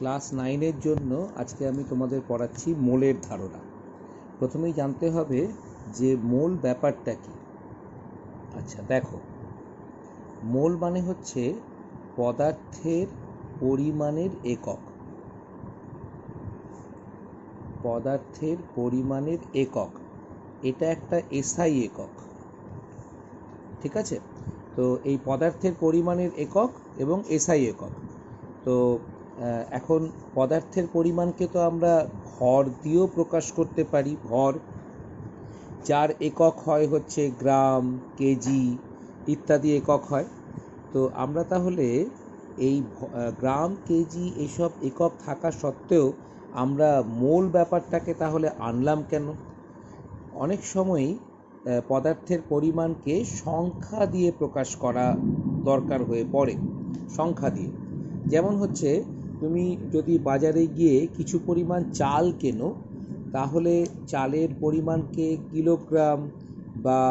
Class 9-এর জন্য আজকে আমি তোমাদের পড়াচ্ছি মোলের ধারণা। প্রথমেই জানতে হবে যে মোল ব্যাপারটা কি। আচ্ছা দেখো, মোল মানে হচ্ছে পদার্থের পরিমাণের একক। পদার্থের পরিমাণের একক, এটা একটা এসআই একক। ঠিক আছে, তো এই পদার্থের পরিমাণের একক এবং এসআই একক। তো এখন পদার্থের পরিমাণকে তো আমরা ভর দিয়েও প্রকাশ করতে পারি, ভর, যার একক হয় হচ্ছে গ্রাম, কেজি ইত্যাদি একক হয়। তো আমরা তাহলে এই গ্রাম, কেজি এসব একক থাকা সত্ত্বেও আমরা মোল ব্যাপারটাকে তাহলে আনলাম কেন? অনেক সময়ই পদার্থের পরিমাণকে সংখ্যা দিয়ে প্রকাশ করা দরকার হয়ে পড়ে। সংখ্যা দিয়ে, যেমন হচ্ছে তুমি যদি বাজারে গিয়ে কিছু পরিমাণ চাল কেনো, তাহলে চালের পরিমাণকে কিলোগ্রাম বা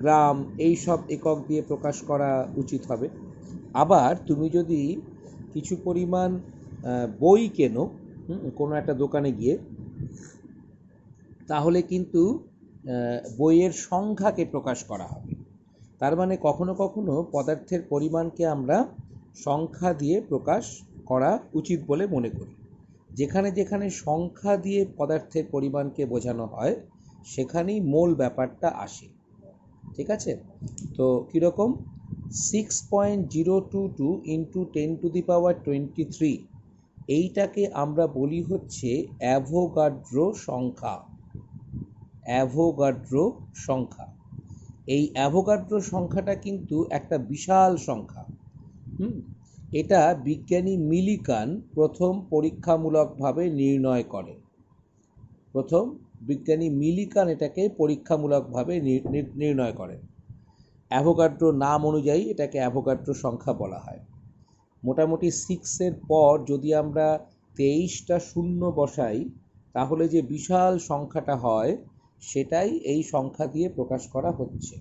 গ্রাম এই সব একক দিয়ে প্রকাশ করা উচিত হবে। আবার তুমি যদি কিছু পরিমাণ বই কেনো কোনো একটা দোকানে গিয়ে, তাহলে কিন্তু বইয়ের সংখ্যাকে প্রকাশ করা হবে। তার মানে কখনো কখনো পদার্থের পরিমাণকে আমরা সংখ্যা দিয়ে প্রকাশ করা উচিত বলে মনে করি। যেখানে যেখানে সংখ্যা দিয়ে পদার্থের পরিমাণকে বোঝানো হয় সেখানেই মোল ব্যাপারটা আসে। ঠিক আছে, তো কীরকম? 6.022 ইন্টু 10⁻23 এইটাকে আমরা বলি হচ্ছে অ্যাভোগাড্রো সংখ্যা। অ্যাভোগাড্রো সংখ্যা, এই অ্যাভোগাড্রো সংখ্যাটা কিন্তু একটা বিশাল সংখ্যা। এটা বিজ্ঞানী মিলিকান প্রথম পরীক্ষামূলকভাবে নির্ণয় করে। প্রথম বিজ্ঞানী মিলিকান এটাকে পরীক্ষামূলকভাবে নির্ণয় করেন। অ্যাভোগাড্রো নাম অনুযায়ী এটাকে অ্যাভোগাড্রো সংখ্যা বলা হয়। মোটামুটি 6-এর পর যদি আমরা 23টা শূন্য বসাই, তাহলে যে বিশাল সংখ্যাটা হয় সেটাই এই সংখ্যা দিয়ে প্রকাশ করা হচ্ছে।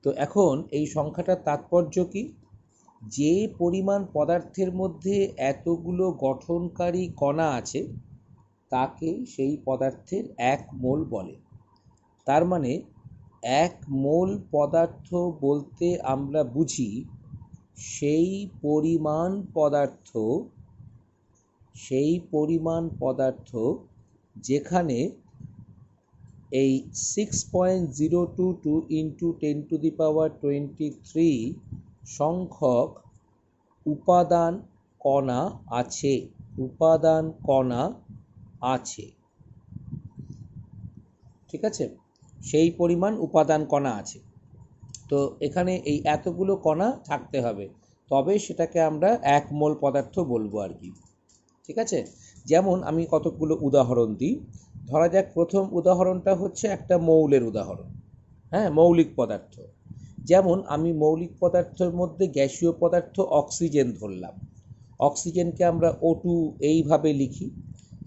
তো এখন এই সংখ্যাটার তাৎপর্য কি? যে পরিমাণ পদার্থের মধ্যে এতগুলো গঠনকারী কণা আছে তাকে সেই পদার্থের এক মোল বলে। তার মানে এক মোল পদার্থ বলতে আমরা বুঝি সেই পরিমাণ পদার্থ যেখানে এই 6.022 ইন্টু 10⁻23 সংখ্যক উপাদান কণা আছে। ঠিক আছে, সেই পরিমাণ উপাদান কণা আছে। তো এখানে এই এতগুলো কণা থাকতে হবে, তবে সেটাকে আমরা এক মোল পদার্থ বলবো আর কি। ঠিক আছে, যেমন আমি কতগুলো উদাহরণ দিই। ধরা যাক, প্রথম উদাহরণটা হচ্ছে একটা মৌলের উদাহরণ। মৌলিক পদার্থ। যেমন আমি মৌলিক পদার্থের মধ্যে গ্যাসীয় পদার্থ অক্সিজেন ধরলাম। অক্সিজেনকে আমরা O2 এইভাবে লিখি,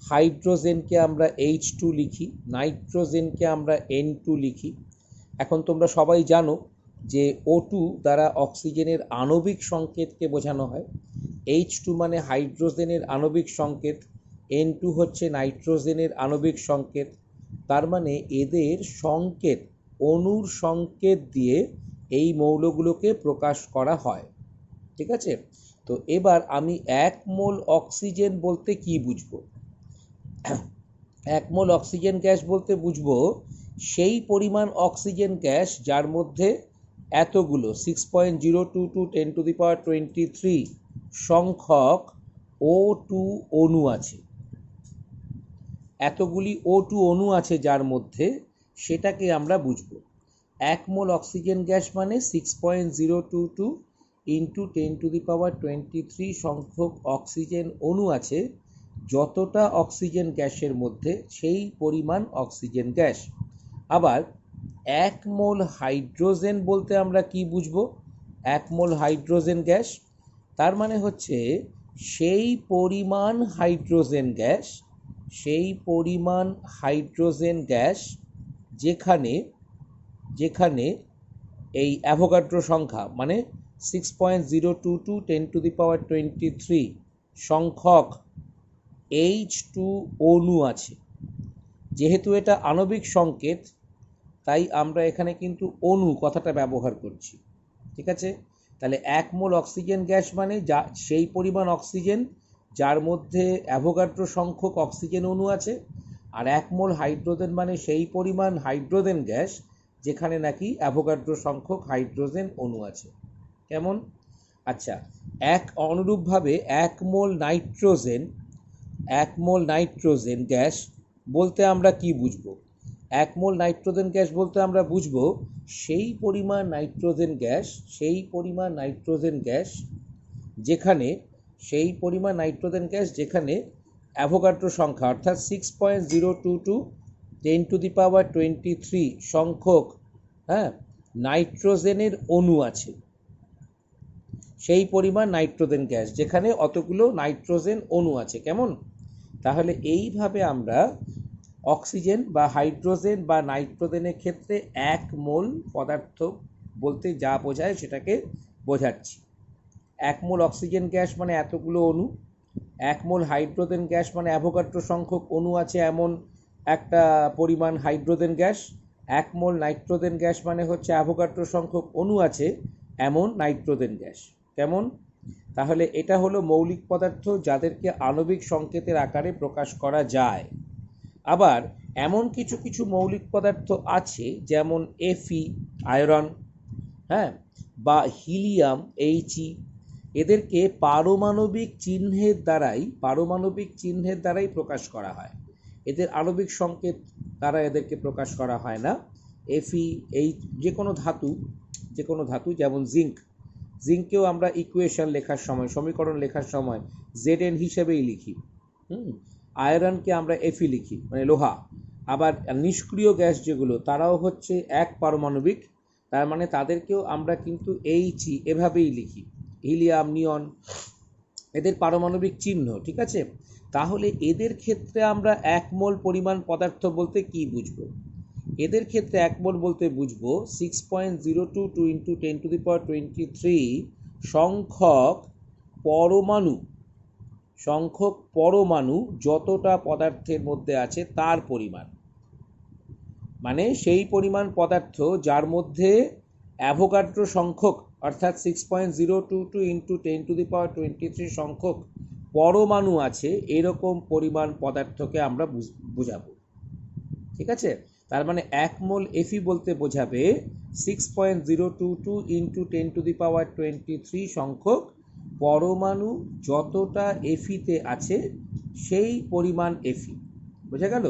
হাইড্রোজেনকে আমরা H2 লিখি, নাইট্রোজেনকে আমরা N2 লিখি। এখন তোমরা সবাই জানো যে O2 দ্বারা অক্সিজেনের আণবিক সংকেতকে বোঝানো হয়, H2 মানে হাইড্রোজেনের আণবিক সংকেত, N2 হচ্ছে নাইট্রোজেনের আণবিক সংকেত। তার মানে এদের সংকেত, অণুর সংকেত দিয়ে এই মৌলগুলোকে প্রকাশ করা হয়। ঠিক আছে, তো এবার আমি এক মোল অক্সিজেন বলতে কি বুঝবো? এক মোল অক্সিজেন গ্যাস বলতে বুঝবো সেই পরিমাণ অক্সিজেন গ্যাস যার মধ্যে এতগুলো 6.022 10⁻23 সংখ্যক O2 অণু আছে। এতগুলি O2 অণু আছে যার মধ্যে, সেটাকে আমরা বুঝবো। এক মোল অক্সিজেন গ্যাস মানে 6.022 ইন্টু 10⁻23 সংখ্যক অক্সিজেন অণু আছে। যতটা অক্সিজেন গ্যাসের মধ্যে সেই পরিমাণ অক্সিজেন গ্যাস। আবার এক মোল হাইড্রোজেন বলতে আমরা কি বুঝবো? এক মোল হাইড্রোজেন গ্যাস, তার মানে হচ্ছে সেই পরিমাণ হাইড্রোজেন গ্যাস যেখানে এই অ্যাভোগাড্রো সংখ্যা মানে 6.022 10⁻23 সংখ্যক H2 অণু আছে। যেহেতু এটা আণবিক সংকেত, তাই আমরা এখানে কিন্তু অণু কথাটা ব্যবহার করছি। ঠিক আছে, তাহলে 1 মোল অক্সিজেন গ্যাস মানে যা সেই পরিমাণ অক্সিজেন যার মধ্যে অ্যাভোগাড্রো সংখ্যক অক্সিজেন অণু আছে, আর 1 মোল হাইড্রোজেন মানে সেই পরিমাণ হাইড্রোজেন গ্যাস যেখানে নাকি অ্যাভোগাড্রো সংখ্যক হাইড্রোজেন অণু আছে। কেমন? আচ্ছা, অনুরূপভাবে 1 মোল নাইট্রোজেন গ্যাস বলতে আমরা কি বুঝবো? 1 মোল নাইট্রোজেন গ্যাস বলতে আমরা বুঝবো সেই পরিমাণ নাইট্রোজেন গ্যাস যেখানে অ্যাভোগাড্রো সংখ্যা অর্থাৎ 6.022 10⁻23 সংখ্যক নাইট্রোজেনের অণু আছে। সেই পরিমাণ নাইট্রোজেন গ্যাস যেখানে অতগুলো নাইট্রোজেন অণু আছে। কেমন? তাহলে এইভাবে আমরা অক্সিজেন বা হাইড্রোজেন বা নাইট্রোজেনের ক্ষেত্রে 1 মোল পদার্থ বলতে যা বোঝায় সেটাকে বোঝাচ্ছি। 1 মোল অক্সিজেন গ্যাস মানে এতগুলো অণু, 1 মোল হাইড্রোজেন গ্যাস মানে অ্যাভোগাড্রো সংখ্যক অণু আছে এমন একটা পরিমাণ হাইড্রোজেন গ্যাস, 1 মোল নাইট্রোজেন গ্যাস মানে হচ্ছে অ্যাভোগাড্রো সংখ্যক অণু আছে এমন নাইট্রোজেন গ্যাস। কেমন? তাহলে এটা হলো মৌলিক পদার্থ যাদেরকে আণবিক সংকেতের আকারে প্রকাশ করা যায়। আবার এমন কিছু কিছু মৌলিক পদার্থ আছে যেমন Fe আয়রন, বা হিলিয়াম He, এদেরকে পারমাণবিক চিহ্নের দ্বারাই প্রকাশ করা হয়। এদের আণবিক সংকেত দ্বারা এদেরকে প্রকাশ করা হয় না। Fe এই যে কোনো ধাতু যেমন জিঙ্ককেও আমরা সমীকরণ লেখার সময় Zn হিসেবেই লিখি। আয়রনকে আমরা Fe লিখি, মানে লোহা। আবার নিষ্ক্রিয় গ্যাস যেগুলো তারাও হচ্ছে এক পারমাণবিক, তার মানে তাদেরকেও আমরা কিন্তু He এভাবেই লিখি। হিলিয়াম, নিয়ন এদের পারমাণবিক চিহ্ন। ঠিক আছে, তাহলে এদের ক্ষেত্রে আমরা 1 মোল পরিমাণ পদার্থ বলতে কি বুঝবো? এদের ক্ষেত্রে 1 মোল বলতে বুঝবো 6.022 × 10⁻23 সংখ্যক পরমাণু যতটা পদার্থের মধ্যে আছে তার পরিমাণ। মানে সেই পরিমাণ পদার্থ যার মধ্যে অ্যাভোগাড্রো সংখ্যক অর্থাৎ 6.022 × 10⁻23 সংখ্যক পরমাণু আছে, এরকম পরিমাণ পদার্থকে আমরা বুঝাবো। ঠিক আছে, তার মানে 1 মোল Fe বলতে বোঝাবে 6.022 × 10⁻23 সংখ্যক পরমাণু যতটা Fe-তে আছে সেই পরিমাণ Fe। বোঝা গেল?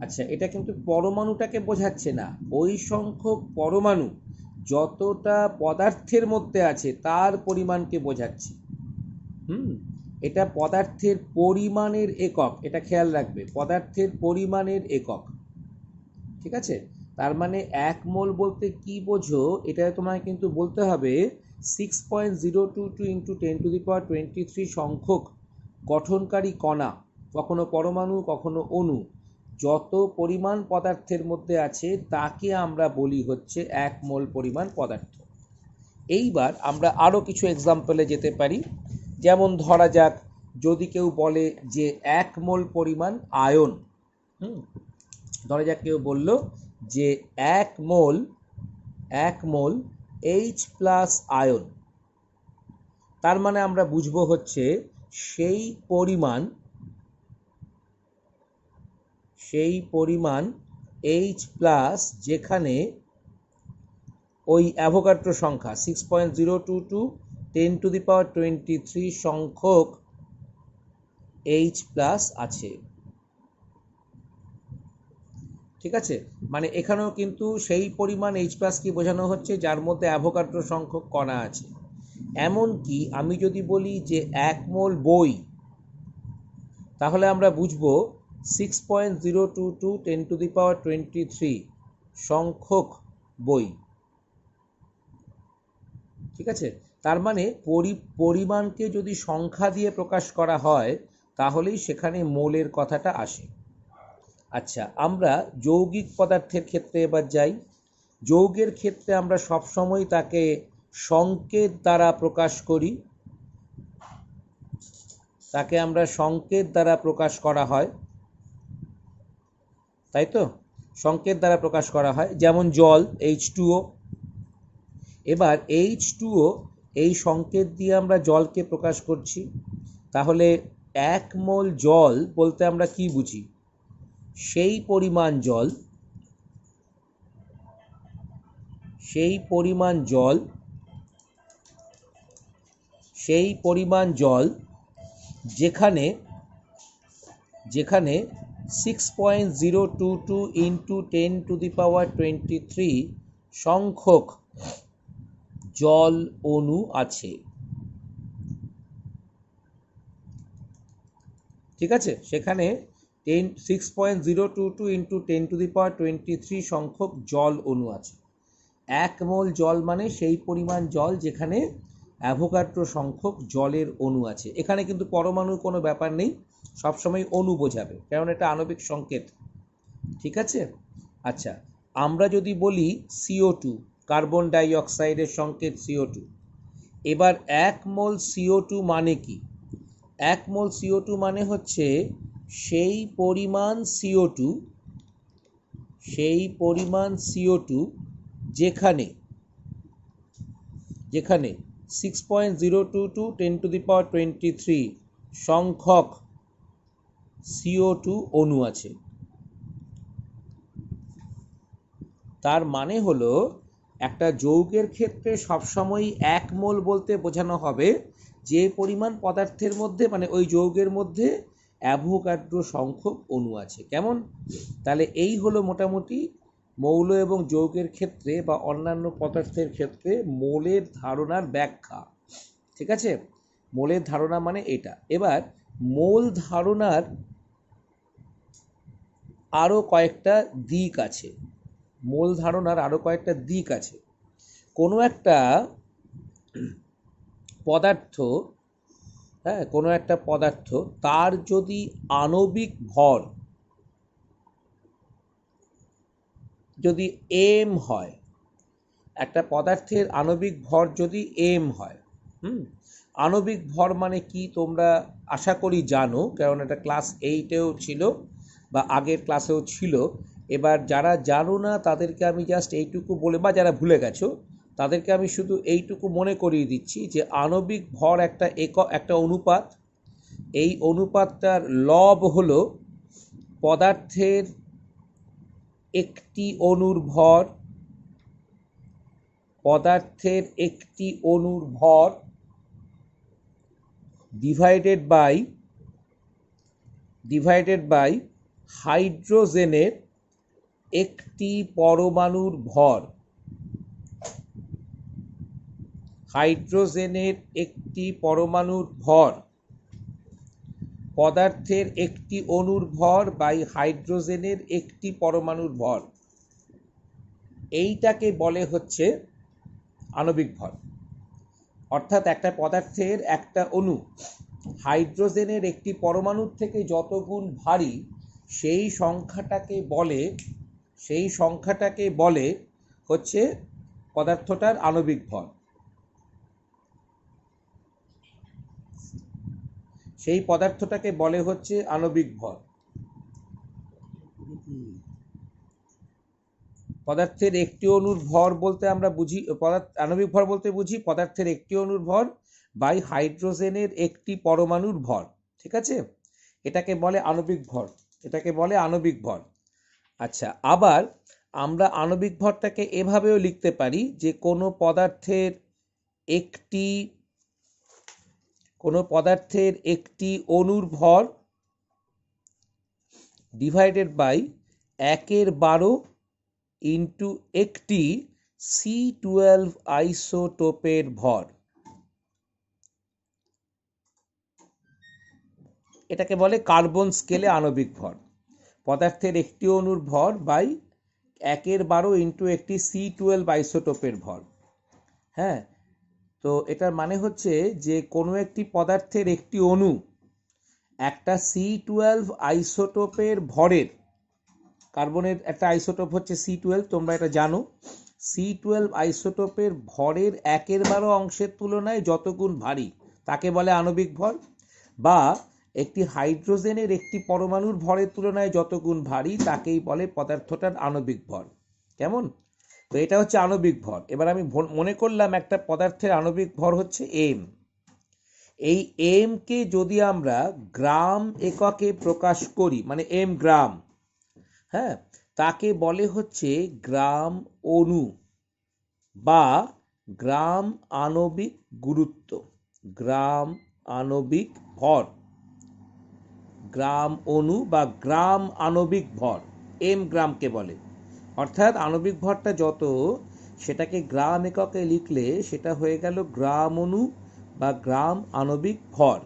আচ্ছা, এটা কিন্তু পরমাণুটাকে বোঝাচ্ছে না, ওই সংখ্যক পরমাণু যতটা পদার্থের মধ্যে আছে তার পরিমাণকে বোঝাচ্ছে। এটা পদার্থের পরিমাণের একক, এটা খেয়াল রাখবে, পদার্থের পরিমাণের একক। ঠিক আছে, তার মানে 1 মোল বলতে কি বোঝো এটা তোমায় কিন্তু বলতে হবে 6.022 × 10⁻23 সংখ্যক গঠনকারী কণা, কখনো পরমাণু কখনো অণু, যত পরিমাণ পদার্থের মধ্যে আছে তাকে আমরা বলি হচ্ছে 1 মোল পরিমাণ পদার্থ। এইবার আমরা আরও কিছু এক্সাম্পলে যেতে পারি। যেমন ধরা যাক যদি কেউ বলে যে 1 মোল পরিমাণ আয়ন, ধরা যাক কেউ বলল যে 1 মোল H+ আয়ন, তার মানে আমরা বুঝবো হচ্ছে সেই পরিমাণ H+ যেখানে ওই অ্যাভোগাড্রো সংখ্যা 6.022 10⁻23 সংখ্যক H+ আছে। ঠিক আছে, মানে এখানেও কিন্তু সেই পরিমাণ H+ কি বোঝানো হচ্ছে যার মধ্যে অ্যাভোগাড্রো সংখ্যক কণা আছে। এমনকি আমি যদি বলি যে 1 মোল বই, তাহলে আমরা বুঝবো 6.022 10⁻23 সংখ্যক বই। ঠিক আছে, তার মানে পরিমাণকে যদি সংখ্যা দিয়ে প্রকাশ করা হয় তাহলেই সেখানে মোলের কথাটা আসে। আচ্ছা, আমরা যৌগিক পদার্থের ক্ষেত্রে এবার যাই। যৌগের ক্ষেত্রে আমরা সবসময় তাকে সংকেত দ্বারা প্রকাশ করি। তাকে আমরা সংকেত দ্বারা প্রকাশ করা হয়, তাই তো? সংকেত দ্বারা প্রকাশ করা হয়, যেমন জল H2O। এবার H2O এই সংকেত দিয়ে আমরা জলকে প্রকাশ করছি। তাহলে 1 মোল জল বলতে আমরা কি বুঝি? সেই পরিমাণ জল, সেই পরিমাণ জল, সেই পরিমাণ জল যেখানে 6.022 ইন্টু 10⁻23 সংখ্যক জল অণু আছে। ঠিক আছে, সেখানে 6.022 ইন্টু 10⁻23 সংখ্যক জল অণু আছে। 1 মোল জল মানে সেই পরিমাণ জল যেখানে অ্যাভোগাড্রো সংখ্যক জলের অণু আছে। এখানে কিন্তু পরমাণুর কোনো ব্যাপার নেই, সবসময় অণু বোঝাবে, কারণ এটা আণবিক সংকেত। ঠিক আছে। আচ্ছা, আমরা যদি বলি CO2, কার্বন ডাই অক্সাইডের সংকেত CO2, এবার 1 মোল CO2 মানে কি? 1 মোল CO2 মানে হচ্ছে সেই পরিমাণ CO2, সেই পরিমাণ CO2 যেখানে 6.022 10⁻23 সংখ্যক CO2 অণু আছে। তার মানে হলো একটা যৌগের ক্ষেত্রে সবসময় 1 মোল বলতে বোঝানো হবে যে পরিমাণ পদার্থের মধ্যে, মানে ওই যৌগের মধ্যে অ্যাভোগাড্রো সংখ্যক অণু আছে। কেমন? তাহলে এই হলো মোটামুটি মৌল এবং যৌগের ক্ষেত্রে বা অন্যান্য পদার্থের ক্ষেত্রে মোলের ধারণার ব্যাখ্যা। ঠিক আছে, মোলের ধারণা মানে এটা। এবার মোল ধারণার আরও কয়েকটা দিক আছে, মোল ধারণার আরও কয়েকটা দিক আছে। কোনো একটা পদার্থ, হ্যাঁ, কোনো একটা পদার্থ তার যদি আণবিক ভর যদি m হয়, একটা পদার্থের আণবিক ভর যদি m হয়, আণবিক ভর মানে কি তোমরা আশা করি জানো, কারণ এটা ক্লাস 8-এও ছিল বা আগের ক্লাসেও ছিল। এবার যারা জানো না তাদেরকে আমি জাস্ট এইটুকু বলে, বা যারা ভুলে গেছো তাদেরকে আমি শুধু এইটুকু মনে করিয়ে দিচ্ছি যে আণবিক ভর একটা একক, একটা অনুপাত। এই অনুপাতটার লব হলো পদার্থের একটি অণুর ভর, পদার্থের একটি অণুর ভর ডিভাইডেড বাই হাইড্রোজেনের একটি পরমাণুর ভর, হাইড্রোজেনের একটি পরমাণুর ভর, পদার্থের একটি অণুর ভর বাই হাইড্রোজেনের একটি পরমাণুর ভর, এইটাকে বলে হচ্ছে আণবিক ভর। অর্থাৎ একটা পদার্থের একটা অণু হাইড্রোজেনের একটি পরমাণুর থেকে যত গুণ ভারী, সেই সংখ্যাটাকে বলে হচ্ছে পদার্থটার আণবিক ভর। সেই পদার্থটাকে বলে হচ্ছে আণবিক ভর। পদার্থের একটি অণুর ভর বলতে আমরা বুঝি, আণবিক ভর বলতে বুঝি পদার্থের একটি অণুর ভর বাই হাইড্রোজেনের একটি পরমাণুর ভর। ঠিক আছে, এটাকে বলে আণবিক ভর, এটাকে বলে আণবিক ভর। আচ্ছা, আবার আমরা আণবিক ভরটাকে এভাবেও লিখতে পারি যে কোনো পদার্থের একটি অণুর ভর ডিভাইডেড বাই 1/12 ইন্টু একটি C12 আইসোটোপের ভর। এটাকে বলে কার্বন স্কেলে আণবিক ভর। পদার্থের একটি অণুর ভর বাই 1/12 ইন্টু একটি C12 আইসোটোপের ভর। হ্যাঁ, তো এটার মানে হচ্ছে যে কোনো একটি পদার্থের একটি অণু একটা C12 আইসোটোপের ভরের, কার্বনের একটা আইসোটোপ হচ্ছে C12, তোমরা এটা জানো। C12 আইসোটোপের ভরের 1/12 অংশের তুলনায় যত গুণ ভারী তাকে বলে আণবিক ভর, বা একটি হাইড্রোজেনের একটি পরমাণুর ভরের তুলনায় যত গুণ ভারী তাকেই বলে পদার্থটার আণবিক ভর। কেমন? তো এটা হচ্ছে আণবিক ভর। এবার আমি মনে করলাম একটা পদার্থের আণবিক ভর হচ্ছে এম। এই এমকে যদি আমরা গ্রাম এককে প্রকাশ করি, মানে এম গ্রাম, হ্যাঁ, তাকে বলে হচ্ছে গ্রাম অণু বা গ্রাম আণবিক গুরুত্ব, গ্রাম আণবিক ভর, গ্রাম অণু বা গ্রাম আণবিক ভর, এম গ্রামকে বলে। অর্থাৎ আণবিক ভরটা যত, সেটাকে গ্রাম এককে লিখলে সেটা হয়ে গেল গ্রাম অণু বা গ্রাম আণবিক ভর।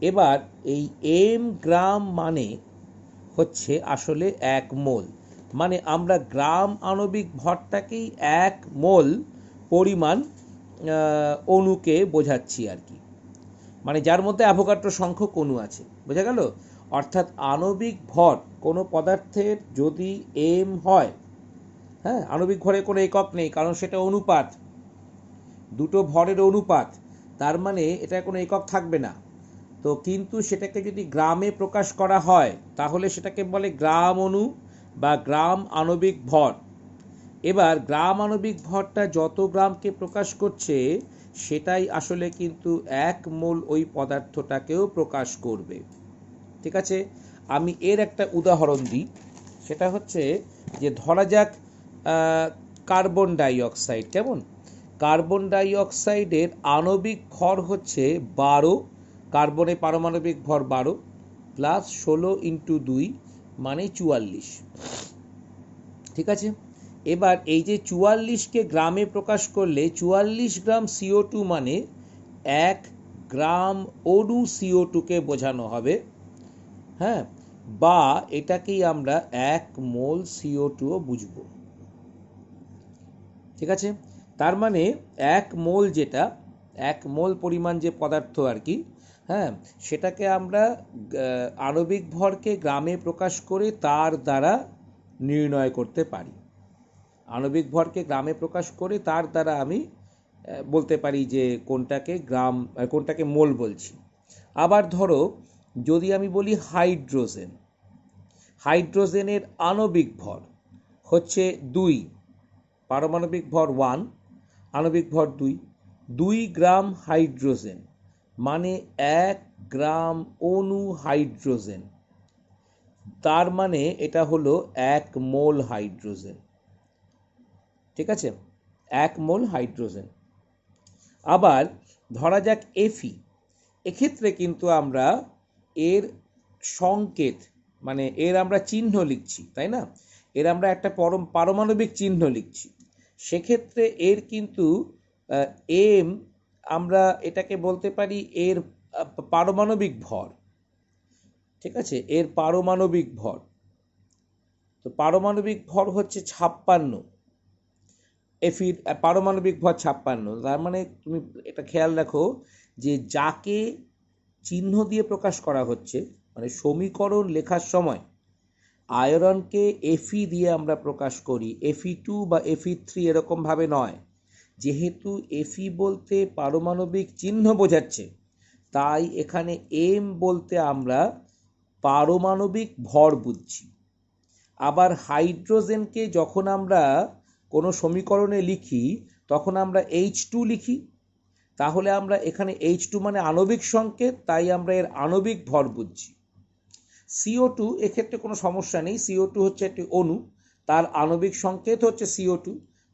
এবার এই এম গ্রাম মানে হচ্ছে আসলে 1 মোল, মানে আমরা গ্রাম আণবিক ভরটাকেই 1 মোল পরিমাণ অণুকে বোঝাচ্ছি আর কি, মানে যার মধ্যে অ্যাভোগাড্রো সংখ্যক অণু আছে। বোঝা গেল? অর্থাৎ আণবিক ভর কোনো পদার্থের যদি এম হয়, হ্যাঁ, আণবিক ভরে কোনো একক নেই কারণ সেটা অনুপাত, দুটো ভরের অনুপাত, তার মানে এটা কোনো একক থাকবে না। তো কিন্তু সেটাকে যদি গ্রামে প্রকাশ করা হয় তাহলে সেটাকে বলে গ্রাম অণু বা গ্রাম আণবিক ভর। এবার গ্রাম আণবিক ভরটা যত গ্রামকে প্রকাশ করছে সেটাই আসলে কিন্তু 1 মোল ওই পদার্থটাকেও প্রকাশ করবে। ঠিক আছে, আমি এর একটা উদাহরণ দিই। সেটা হচ্ছে যে ধরা যাক কার্বন ডাই অক্সাইড। কেমন? কার্বন ডাই অক্সাইডের আণবিক ভর হচ্ছে 12, কার্বনের পারমাণবিক ভর 12 প্লাস 16 ইন্টু 2 মানে 44। ঠিক আছে, এবার এই যে 44কে গ্রামে প্রকাশ করলে 44 গ্রাম CO2 মানে 1 গ্রাম অণু CO2কে বোঝানো হবে, হ্যাঁ, বা এটাকেই আমরা 1 মোল CO2ও বুঝবো। ঠিক আছে, তার মানে 1 মোল যেটা 1 মোল পরিমাণ যে পদার্থ আর কি, হ্যাঁ, সেটাকে আমরা আণবিক ভরকে গ্রামে প্রকাশ করে তার দ্বারা নির্ণয় করতে পারি। আণবিক ভরকে গ্রামে প্রকাশ করে তার দ্বারা আমি বলতে পারি যে কোনটাকে গ্রাম কোনটাকে মোল বলছি। আবার ধরো যদি আমি বলি হাইড্রোজেন, হাইড্রোজেনের আণবিক ভর হচ্ছে 2, পারমাণবিক ভর 1, আণবিক ভর 2, 2 গ্রাম হাইড্রোজেন মানে 1 গ্রাম অণু হাইড্রোজেন, তার মানে এটা হলো 1 মোল হাইড্রোজেন। ঠিক আছে, 1 মোল হাইড্রোজেন। আবার ধরা যাক এফি, এক্ষেত্রে কিন্তু আমরা এর সংকেত, মানে এর আমরা চিহ্ন লিখছি, তাই না? এর আমরা একটা পারমাণবিক চিহ্ন লিখছি। সেক্ষেত্রে এর কিন্তু এম, আমরা এটাকে বলতে পারি এর পারমাণবিক ভর। ঠিক আছে, এর পারমাণবিক ভর, তো পারমাণবিক ভর হচ্ছে 56, এফির পারমাণবিক ভর 56। তার মানে তুমি এটা খেয়াল রাখো যে যাকে চিহ্ন দিয়ে প্রকাশ করা হচ্ছে, মানে সমীকরণ লেখার সময় আয়রনকে এফি দিয়ে আমরা প্রকাশ করি, Fe2 বা Fe3 এরকমভাবে নয়। যেহেতু এফি বলতে পারমাণবিক চিহ্ন বোঝাচ্ছে, তাই এখানে এম বলতে আমরা পারমাণবিক ভর বুঝছি। আবার হাইড্রোজেনকে যখন আমরা কোনো সমীকরণে লিখি তখন আমরা H2 লিখি, তাহলে আমরা এখানে H2 মানে আণবিক সংকেত, তাই আমরা এর আণবিক ভর বুঝছি। CO2 এক্ষেত্রে কোনো সমস্যা নেই, CO2 হচ্ছে একটি অণু, তার আণবিক সংকেত হচ্ছে CO2,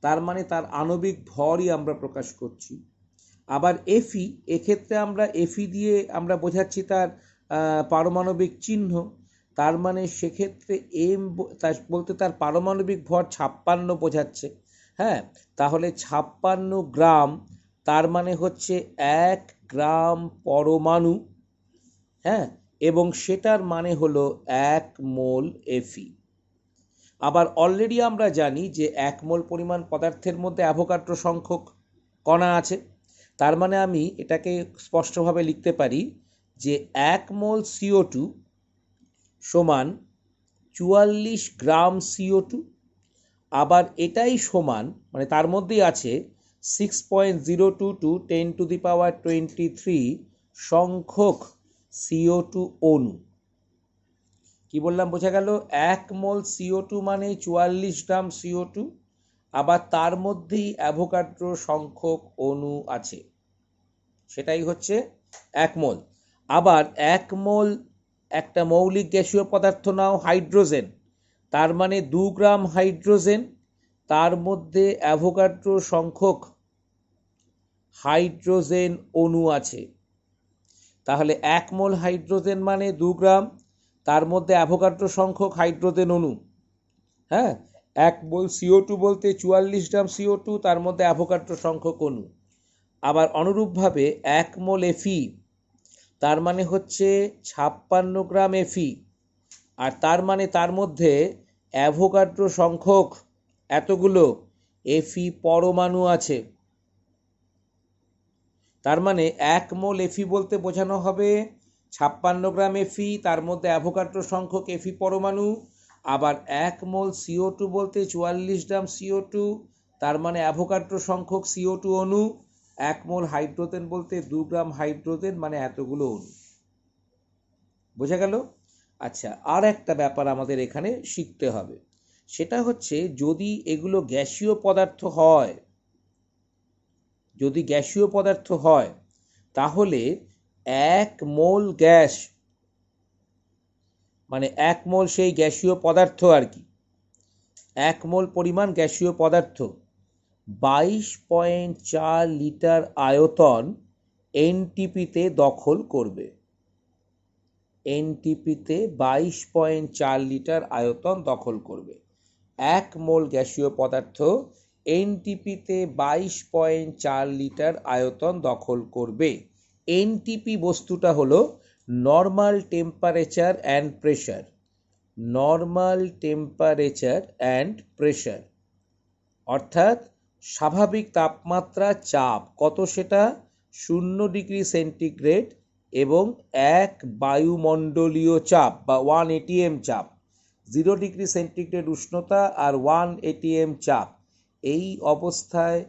তার মানে তার আণবিক ভরই আমরা প্রকাশ করছি। আবার এফি, এক্ষেত্রে আমরা এফি দিয়ে আমরা বোঝাচ্ছি তার পারমাণবিক চিহ্ন, তার মানে সেক্ষেত্রে এম বলতে তার পারমাণবিক ভর 56 বোঝাচ্ছে, হ্যাঁ, তাহলে 56 গ্রাম, তার মানে হচ্ছে 1 গ্রাম পরমাণু, হ্যাঁ, এবং সেটার মানে হলো 1 মোল এফি। আবার অলরেডি আমরা জানি যে 1 মোল পরিমাণ পদার্থের মধ্যে অ্যাভোগাড্রো সংখ্যক কণা আছে, তার মানে আমি এটাকে স্পষ্টভাবে লিখতে পারি যে 1 মোল CO2 সমান 44 গ্রাম CO2। আবার এটাই সমান, মানে তার মধ্যেই আছে 6.022 10⁻23 সংখ্যক CO2 অণু। কি বললাম বোঝা গেল? 1 মোল CO2 মানে 44 গ্রাম CO2, আবার তার মধ্যেই অ্যাভোগাড্রো সংখ্যক অণু আছে, সেটাই হচ্ছে 1 মোল। আবার 1 মোল একটা মৌলিক গ্যাসীয় পদার্থ নাও হাইড্রোজেন, তার মানে 2 গ্রাম হাইড্রোজেন, তার মধ্যে অ্যাভোগাড্রো সংখ্যক হাইড্রোজেন অণু আছে। তাহলে 1 মোল হাইড্রোজেন মানে 2 গ্রাম, তার মধ্যে অ্যাভোগাড্রো সংখ্যক হাইড্রোজেন অণু। হ্যাঁ, 1 মোল CO2 বলতে 44 গ্রাম CO2, তার মধ্যে অ্যাভোগাড্রো সংখ্যক অণু। আবার অনুরূপভাবে 1 মোল Fe, তার মানে হচ্ছে 56 গ্রাম Fe, আর তার মানে তার মধ্যে অ্যাভোগাড্রো সংখ্যক এতগুলো Fe পরমাণু আছে। তার মানে 1 মোল Fe বলতে বোঝানো হবে 56 গ্রাম Fe, তার মধ্যে অ্যাভোগাড্রো সংখ্যক Fe পরমাণু। আবার 1 মোল CO2 বলতে 44 গ্রাম CO2, তার মানে অ্যাভোগাড্রো সংখ্যক CO2 অণু। 1 মোল হাইড্রোজেন বলতে 2 গ্রাম হাইড্রোজেন, মানে এতগুলো অণু। বোঝা গেল? আচ্ছা, আর একটা ব্যাপার আমাদের এখানে শিখতে হবে, সেটা হচ্ছে যদি এগুলো গ্যাসীয় পদার্থ হয়, যদি গ্যাসীয় পদার্থ হয়, তাহলে 1 মোল গ্যাস মানে 1 মোল সেই গ্যাসীয় পদার্থ আর কি, 1 মোল পরিমাণ গ্যাসীয় পদার্থ 22.4 লিটার আয়তন এনটিপিতে দখল করবে। এনটিপিতে 22.4 লিটার আয়তন দখল করবে। 1 মোল গ্যাসীয় পদার্থ এনটিপিতে 22.4 লিটার আয়তন দখল করবে। এনটিপি বস্তুটা হলো normal temperature and pressure. Normal temperature and pressure অর্থাৎ স্বাভাবিক তাপমাত্রা চাপ কত, সেটা 0 ডিগ্রি সেন্টিগ্রেড এবং 1 বায়ুমণ্ডলীয় চাপ বা 1 ATM চাপ। 0 ডিগ্রি সেন্টিগ্রেড উষ্ণতা আর 1 ATM চাপ, এই অবস্থায়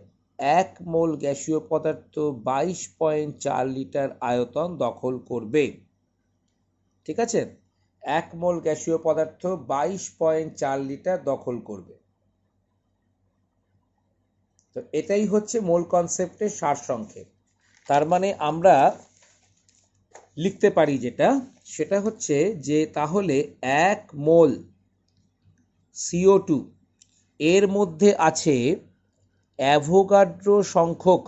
1 মোল গ্যাসীয় পদার্থ 22.4 লিটার আয়তন দখল করবে। ঠিক আছে? 1 মোল গ্যাসীয় পদার্থ 22.4 লিটার দখল করবে। তো এটাই হচ্ছে মোল কনসেপ্টের সারসংক্ষেপ। তার মানে আমরা লিখতে পারি যেটা, সেটা হচ্ছে যে তাহলে 1 মোল CO2 এর মধ্যে আছে অ্যাভোগাড্রো সংখ্যক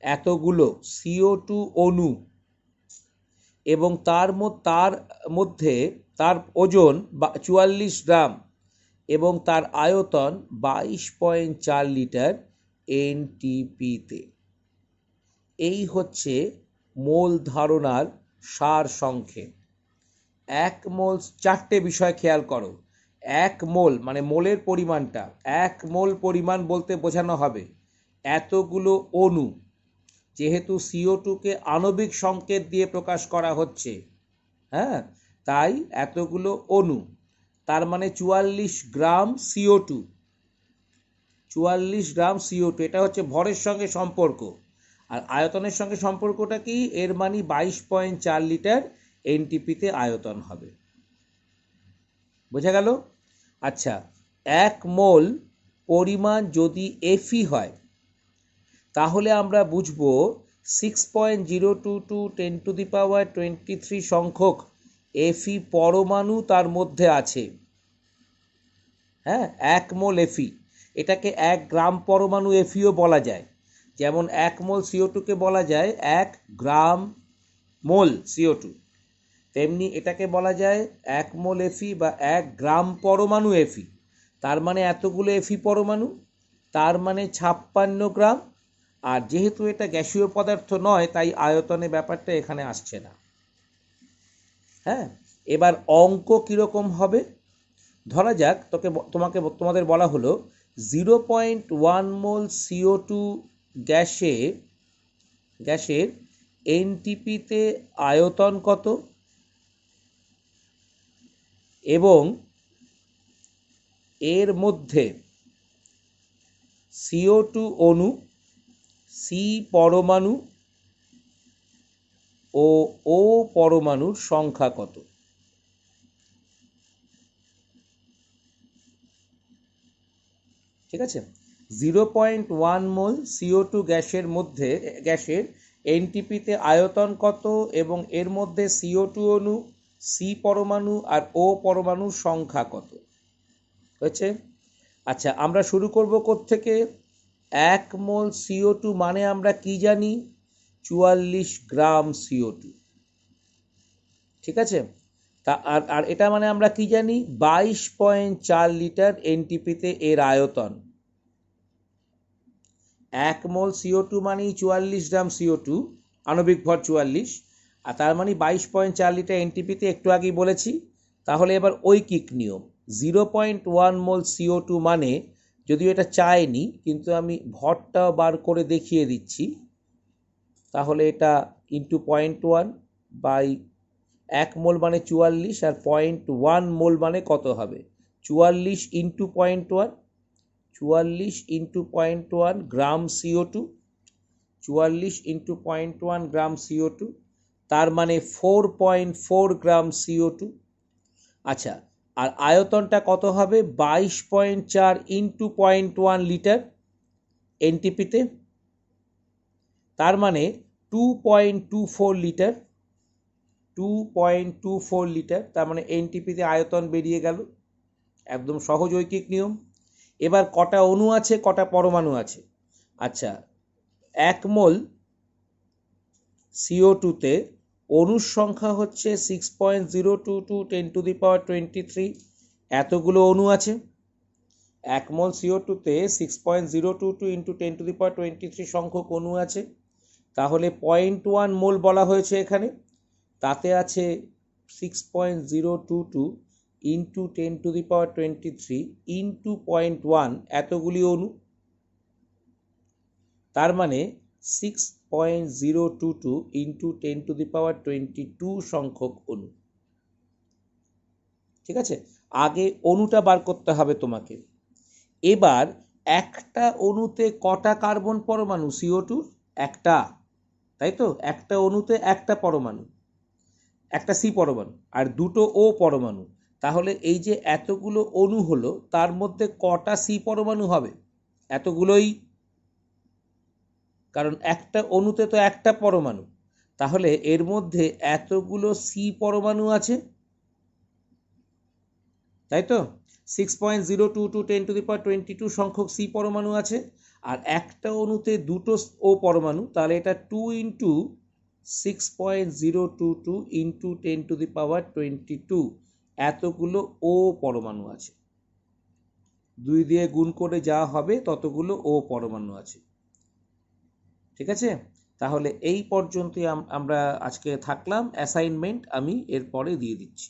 এতগুলো CO2 অণু, এবং তার মধ্যে তার ওজন 44 গ্রাম এবং তার আয়তন 22.4 লিটার এনটিপিতে। এই হচ্ছে মোল ধারণার সার সংক্ষেপ। 1 মোল, 4টে বিষয় খেয়াল করো। 1 মোল মানে মোলের পরিমাণটা, 1 মোল পরিমাণ বলতে বোঝানো হবে এতগুলো অণু, যেহেতু CO2কে আণবিক সংকেত দিয়ে প্রকাশ করা হচ্ছে, হ্যাঁ, তাই এতগুলো অণু, তার মানে 44 গ্রাম CO2। 44 গ্রাম CO2, এটা হচ্ছে ভরের সঙ্গে সম্পর্ক। আর আয়তনের সঙ্গে সম্পর্কটা কি? এর মানে 22.4 লিটার এনটিপিতে আয়তন হবে। বোঝা গেল? আচ্ছা, 1 মোল পরিমাণ যদি Fe হয়, তাহলে আমরা বুঝবো 6.022 10⁻23 সংখ্যক Fe পরমাণু তার মধ্যে আছে। হ্যাঁ, 1 মোল Fe, এটাকে 1 গ্রাম পরমাণু Feও বলা যায়। যেমন 1 মোল CO2কে বলা যায় 1 গ্রাম মোল CO2, তেমনি এটাকে বলা যায় 1 মোল Fe বা 1 গ্রাম পরমাণু Fe। তার মানে এতগুলো Fe পরমাণু, তার মানে 56 গ্রাম। আর যেহেতু এটা গ্যাসীয় পদার্থ নয়, তাই আয়তনে ব্যাপারটা এখানে আসছে না। হ্যাঁ, এবার অঙ্ক কীরকম হবে? ধরা যাক তোমাদের বলা হলো 0.1 মোল CO2 গ্যাসের এনটিপিতে আয়তন কত, এবং এর মধ্যে CO2 অণু, C পরমাণু ও ও পরমাণুর সংখ্যা কত? ঠিক আছে, 0.1 মোল CO2 গ্যাসের এনটিপিতে আয়তন কত এবং এর মধ্যে CO2 অণু, সি পরমাণু আর ও পরমাণুর সংখ্যা কত? হয়েছে। আচ্ছা, আমরা শুরু করব কোত্থেকে? 1 মোল CO2 মানে আমরা কি জানি? 44 গ্রাম CO2। ঠিক আছে, তা আর এটা মানে আমরা কি জানি? 22.4 লিটার এনটিপিতে এর আয়তন। 1 মোল CO2 মানেই 44 গ্রাম CO2, আণবিক ভর 44, আর তার মানে 22.4 লিটার এনটিপিতে, একটু আগেই বলেছি। তাহলে এবার ঐকিক নিয়ম, 0.1 মোল CO2 মানে, যদিও এটা চাইনি কিন্তু আমি ভরটা বার করে দেখিয়ে দিচ্ছি, তাহলে এটা ইন্টু 0.1 বাই 1 মোল মানে 44, আর 0.1 মোল মানে কত হবে? 44 ইন্টু 0.1, 44 ইন্টু 0.1 গ্রাম CO2, 44 ইন্টু 0.1 গ্রাম CO2, তার মানে 4.4 গ্রাম CO2। আচ্ছা, আর আয়তনটা কত হবে? 22.4 ইন্টু 0.1 লিটার এনটিপিতে, তার মানে 2.24 লিটার, 2.24 লিটার, তার মানে এনটিপিতে আয়তন বেরিয়ে গেল। একদম সহজ ঐকিক নিয়ম। এবার কটা অণু আছে, কটা পরমাণু আছে? আচ্ছা, 1 মোল CO2তে অণুর সংখ্যা হচ্ছে 6.022 10⁻23, এতগুলো অণু আছে। 1 মোল CO2তে 6.022 ইন্টু 10⁻23 সংখ্যক অণু আছে। তাহলে 0.1 মোল বলা হয়েছে এখানে, তাতে আছে 6.022 ইন্টু 10⁻23 ইন্টু 0.1, এতগুলি অণু, তার মানে 6.022 ইন্টু 10⁻22 সংখ্যক অণু। ঠিক আছে, আগে অণুটা বার করতে হবে তোমাকে। এবার একটা অণুতে কটা কার্বন পরমাণু? CO2 একটা, তাই তো? একটা অণুতে একটা পরমাণু, একটা সি পরমাণু আর দুটো ও পরমাণু। তাহলে এই যে এতগুলো অণু হলো, তার মধ্যে কটা সি পরমাণু হবে? এতগুলোই, কারণ একটা অণুতে তো একটা পরমাণু, তাহলে এর মধ্যে এতগুলো সি পরমাণু আছে, তাই তো? 6.022 10⁻22 সংখ্যক সি পরমাণু আছে, আর একটা অণুতে দুটো ও পরমাণু, তাহলে এটা 2 ইন্টু 6.022 ইন্টু 10⁻22, এতগুলো ও পরমাণু আছে। 2 দিয়ে গুণ করে যা হবে ততগুলো ও পরমাণু আছে। ঠিক আছে, তাহলে এই পর্যন্তই আমরা আজকে থাকলাম। অ্যাসাইনমেন্ট আমি এরপরে দিয়ে দিচ্ছি।